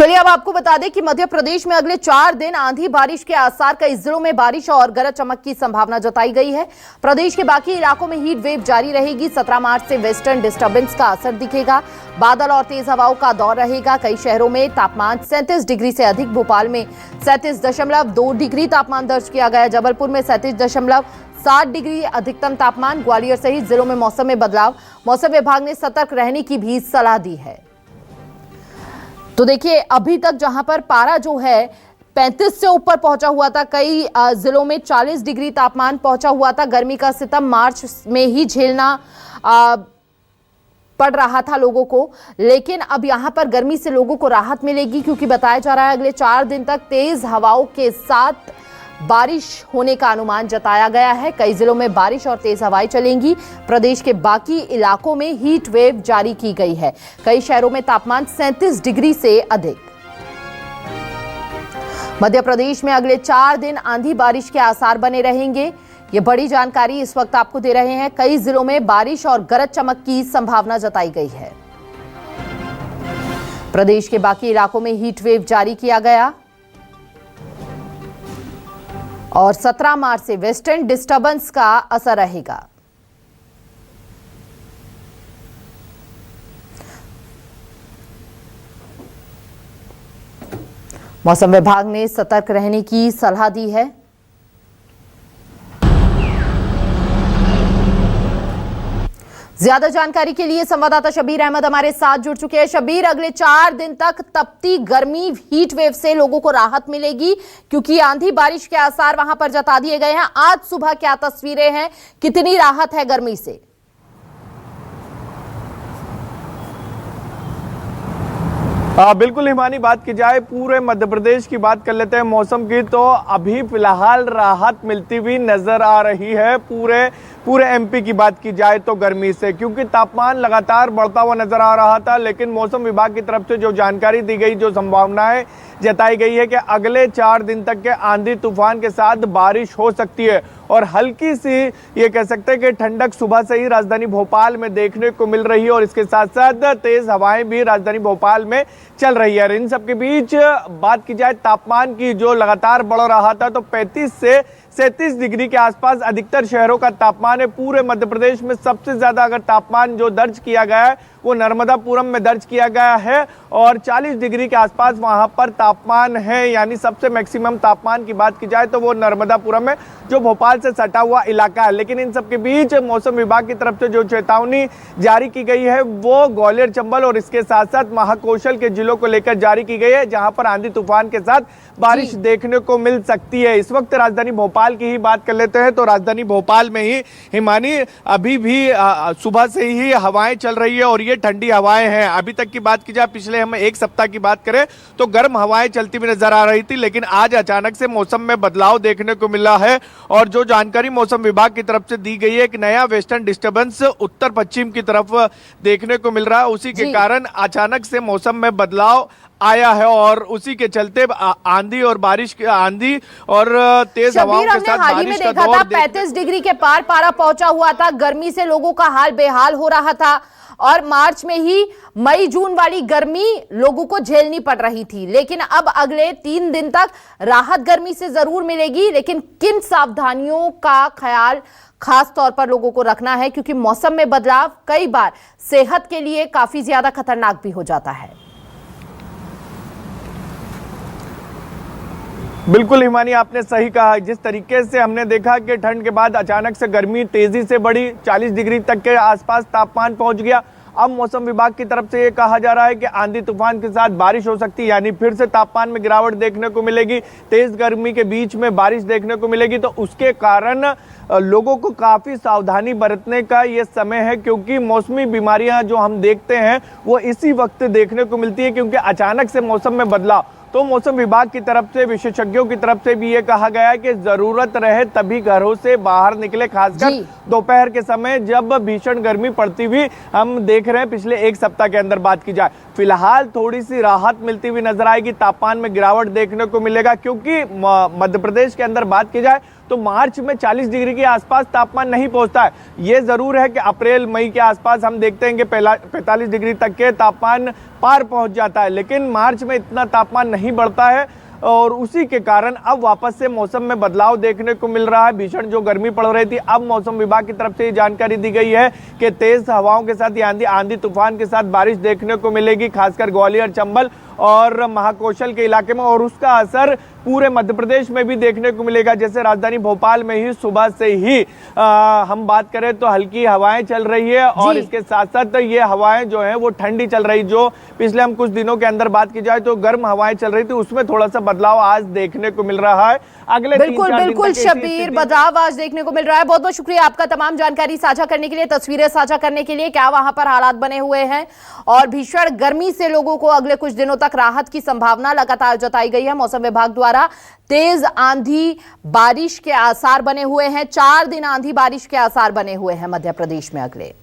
चलिए अब आपको बता दें कि मध्य प्रदेश में अगले 4 दिन आंधी बारिश के आसार, कई जिलों में बारिश और गरज चमक की संभावना जताई गई है। प्रदेश के बाकी इलाकों में हीट वेव जारी रहेगी। 17 मार्च से वेस्टर्न डिस्टर्बेंस का असर दिखेगा। बादल और तेज हवाओं का दौर रहेगा। कई शहरों में तापमान 37 डिग्री से अधिक। भोपाल में 37.2 डिग्री तापमान दर्ज किया गया। जबलपुर में 37.7 डिग्री अधिकतम तापमान। ग्वालियर सहित जिलों में मौसम में बदलाव। मौसम विभाग ने सतर्क रहने की भी सलाह दी है। तो देखिए, अभी तक जहां पर पारा जो है 35 से ऊपर पहुंचा हुआ था, कई जिलों में 40 डिग्री तापमान पहुंचा हुआ था। गर्मी का सितम मार्च में ही झेलना पड़ रहा था लोगों को, लेकिन अब यहां पर गर्मी से लोगों को राहत मिलेगी, क्योंकि बताया जा रहा है अगले 4 दिन तक तेज हवाओं के साथ बारिश होने का अनुमान जताया गया है। कई जिलों में बारिश और तेज हवाएं चलेंगी। प्रदेश के बाकी इलाकों में हीट वेव जारी की गई है। कई शहरों में तापमान 37 डिग्री से अधिक। मध्य प्रदेश में अगले 4 दिन आंधी बारिश के आसार बने रहेंगे। ये बड़ी जानकारी इस वक्त आपको दे रहे हैं। कई जिलों में बारिश और गरज चमक की संभावना जताई गई है। प्रदेश के बाकी इलाकों में हीट वेव जारी किया गया और 17 मार्च से वेस्टर्न डिस्टर्बेंस का असर रहेगा। मौसम विभाग ने सतर्क रहने की सलाह दी है। ज्यादा जानकारी के लिए संवाददाता शबीर अहमद हमारे साथ जुड़ चुके हैं। शबीर, अगले 4 दिन तक तपती गर्मी, हीट वेव से लोगों को राहत मिलेगी, क्योंकि आंधी बारिश के आसार वहां पर जता दिए गए हैं। आज सुबह क्या तस्वीरें हैं, कितनी राहत है गर्मी से? बिल्कुल हिमानी, बात की जाए पूरे मध्य प्रदेश की बात कर लेते हैं मौसम की, तो अभी फिलहाल राहत मिलती हुई नजर आ रही है। पूरे एमपी की बात की जाए तो गर्मी से, क्योंकि तापमान लगातार बढ़ता हुआ नजर आ रहा था, लेकिन मौसम विभाग की तरफ से जो जानकारी दी गई, जो संभावनाएं जताई गई है कि अगले 4 दिन तक के आंधी तूफान के साथ बारिश हो सकती है और हल्की सी ये कह सकते हैं कि ठंडक सुबह से ही राजधानी भोपाल में देखने को मिल रही है और इसके साथ साथ तेज हवाएं भी राजधानी भोपाल में चल रही है। इन सबके बीच बात की जाए तापमान की, जो लगातार बढ़ रहा था, तो 35 से 37 डिग्री के आसपास अधिकतर शहरों का तापमान है। पूरे मध्य प्रदेश में सबसे ज्यादा अगर तापमान जो दर्ज किया गया है वो नर्मदापुरम में दर्ज किया गया है और 40 डिग्री के आसपास वहां पर तापमान है। यानी सबसे मैक्सिमम तापमान की बात की जाए तो वो नर्मदापुरम है, जो भोपाल से सटा हुआ इलाका है। लेकिन इन सबके बीच मौसम विभाग की तरफ से जो चेतावनी जारी की गई है वो ग्वालियर, चंबल और इसके साथ साथ महाकौशल के जिलों को लेकर जारी की गई है, जहां पर आंधी तूफान के साथ बारिश देखने को मिल सकती है। इस वक्त राजधानी भोपाल की ही बात कर लेते हैं, तो राजधानी भोपाल में ही हिमानी अभी भी सुबह से ही हवाएं चल रही है और ये ठंडी हवाएं हैं। अभी तक की बात की जाए, पिछले हम 1 सप्ताह की बात करें तो गर्म हवाएं चलती हुई नजर आ रही थी, लेकिन आज अचानक से मौसम में बदलाव देखने को मिला है और जो जानकारी मौसम विभाग की तरफ से दी गई है, एक नया वेस्टर्न डिस्टर्बेंस उत्तर पश्चिम की तरफ देखने को मिल रहा है। उसी के कारण अचानक से मौसम में बदलाव आया है और उसी के चलते आंधी और तेज हवाओं के साथ बारिश का दौर 35 डिग्री के पार पारा पहुंचा हुआ था। गर्मी से लोगों का हाल बेहाल हो रहा था और मार्च में ही मई जून वाली गर्मी लोगों को झेलनी पड़ रही थी। लेकिन अब अगले 3 दिन तक राहत गर्मी से जरूर मिलेगी, लेकिन किन सावधानियों का ख्याल खास तौर पर लोगों को रखना है, क्योंकि मौसम में बदलाव कई बार सेहत के लिए काफी ज्यादा खतरनाक भी हो जाता है। बिल्कुल हिमानी, आपने सही कहा। जिस तरीके से हमने देखा कि ठंड के बाद अचानक से गर्मी तेजी से बढ़ी, 40 डिग्री तक के आसपास तापमान पहुंच गया। अब मौसम विभाग की तरफ से ये कहा जा रहा है कि आंधी तूफान के साथ बारिश हो सकती है, यानी फिर से तापमान में गिरावट देखने को मिलेगी। तेज गर्मी के बीच में बारिश देखने को मिलेगी, तो उसके कारण लोगों को काफी सावधानी बरतने का ये समय है, क्योंकि मौसमी बीमारियां जो हम देखते हैं वो इसी वक्त देखने को मिलती है, क्योंकि अचानक से मौसम में बदलाव तो मौसम विभाग की तरफ से, विशेषज्ञों की तरफ से भी ये कहा गया है कि जरूरत रहे तभी घरों से बाहर निकले, खासकर दोपहर के समय जब भीषण गर्मी पड़ती हुई हम देख रहे हैं पिछले एक सप्ताह के अंदर। बात की जाए फिलहाल थोड़ी सी राहत मिलती हुई नजर आएगी, तापमान में गिरावट देखने को मिलेगा, क्योंकि मध्य प्रदेश के अंदर बात की जाए तो मार्च में 40 डिग्री के आसपास तापमान नहीं पहुंचता है। ये जरूर है कि अप्रैल मई के आसपास हम देखते हैं कि 45 डिग्री तक के तापमान पार पहुंच जाता है, लेकिन मार्च में इतना तापमान नहीं बढ़ता है और उसी के कारण अब वापस से मौसम में बदलाव देखने को मिल रहा है। भीषण जो गर्मी पड़ रही थी, अब मौसम विभाग की तरफ से ये जानकारी दी गई है कि तेज हवाओं के साथ आंधी तूफान के साथ बारिश देखने को मिलेगी, खासकर ग्वालियर, चंबल और महाकौशल के इलाके में, और उसका असर पूरे मध्य प्रदेश में भी देखने को मिलेगा। जैसे राजधानी भोपाल में ही सुबह से ही हम बात करें तो हल्की हवाएं चल रही है और इसके साथ साथ ये हवाएं जो है वो ठंडी चल रही, जो पिछले हम कुछ दिनों के अंदर बात की जाए तो गर्म हवाएं चल रही थी, उसमें थोड़ा सा बदलाव आज देखने को मिल रहा है। अगले बिल्कुल शब्बीर, बदलाव आज देखने को मिल रहा है। बहुत बहुत शुक्रिया आपका तमाम जानकारी साझा करने के लिए, तस्वीरें साझा करने के लिए। क्या वहां पर हालात बने हुए हैं और भीषण गर्मी से लोगों को अगले कुछ दिनों तक राहत की संभावना लगातार जताई गई है। मौसम विभाग द्वारा तेज आंधी बारिश के आसार बने हुए हैं, 4 दिन आंधी बारिश के आसार बने हुए हैं मध्य प्रदेश में अगले।